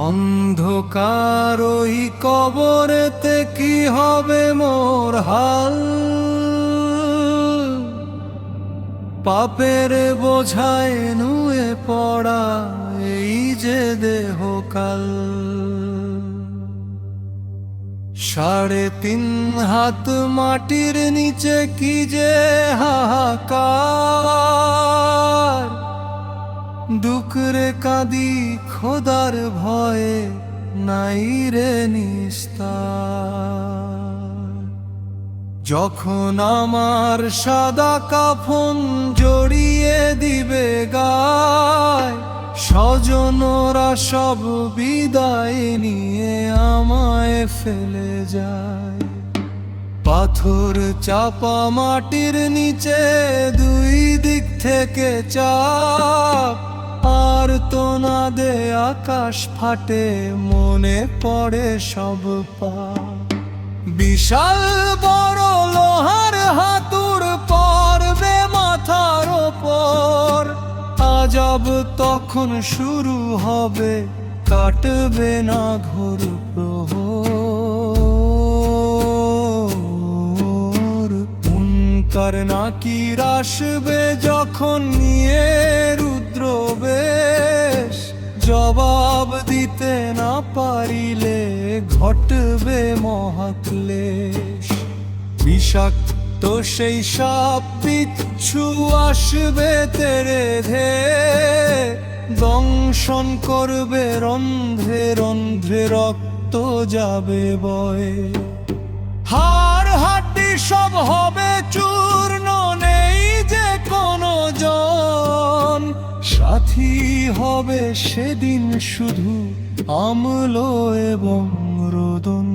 অন্ধকার ওই কবরেতে কি হবে মোর হাল, পাপের বোঝায় নুয়ে পড়া এই যে দেহকাল। 3.5 হাত মাটির নিচে কি যে হাহাকার, দুঃখরে কাঁদি খোদার ভয়ে নাই রে নিস্তার। যখন আমার সাদা কাফন জড়িয়ে দিবে গায়, স্বজনরা সব বিদায় নিয়ে আমায় ফেলে যায়। পাথর চাপা মাটির নিচে দুই দিক থেকে চাপ, আর তো না দে আকাশ ফাটে মনে পড়ে সব পাপ। বিশাল বড় লোহার হাতুড় পড়বে মাথার ওপর, আজব তখন শুরু হবে কাটবে না ঘোর প্রহর। মুনকার নাকির আসবে যখন নিয়ে রুদ্র বেশ, জবাব দিতে না পারিলে ঘটবে মহাক্লেশ। বিষাক্ত সেই সাপ বিচ্ছু আসবে তেরে ধে, দংশন করবে রন্ধ্রে রন্ধ্রে রক্ত যাবে বয়ে। হাড় হাড্ডি সব হবে চূর্ণ, নেই যে কোনো জন সাথী হবে সেদিন শুধু আম্ল এবং রোদন।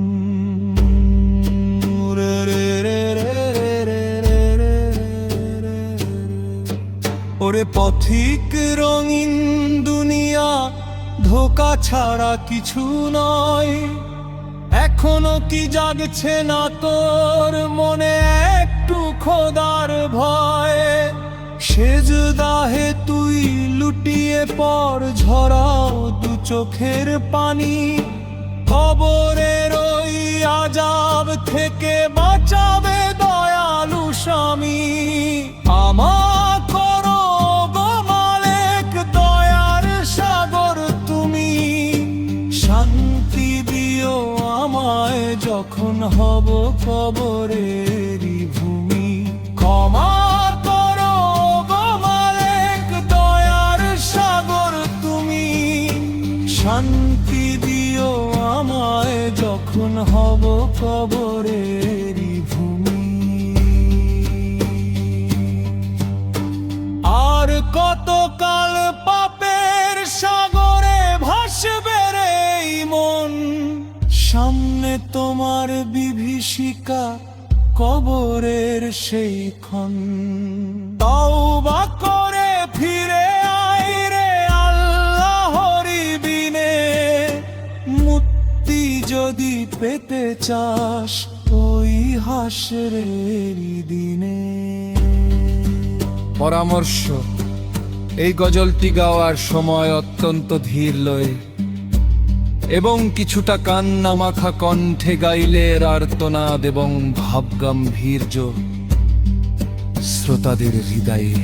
ওরে পথিক রঙিন দুনিয়া ধোকা ছাড়া কিছু নয়, এখনো কি জাগছে না তোর মনে একটু খোদার ভয়? সেজদাহে তুই লুটিয়ে পড়, ঝরাও দু চোখের পানি, কবরের ওই আযাব থেকে বাঁচাবে দয়ালু স্বামী। আমার করো গো মালিক দয়ার সাগর তুমি, শান্তি দিও আমায় যখন হব কবরেরই ভূমি। ক্ষমা করো গো মালিক দয়ার সাগর তুমি, শান্তি দিও আমায় যখন হব কবরেরই ভূমি। আর কতকাল পাপের সাগরে ভাসবে রে এই মন, সামনে তোমার বিভীষিকা কবরের সেই ক্ষণ। তওবা করে ফিরে আয় রে আল্লাহরি বিনে, মুক্তি যদি পেতে চাস ওই হাসরের দিনে। পরামর্শ: এই গজলটি গাওয়ার সময় অত্যন্ত ধীর লয়ে এবং কিছুটা কান্না মাখা কণ্ঠে গাইলে আর্তনাদ এবং ভাবগাম্ভীর্য শ্রোতাদের হৃদয়ে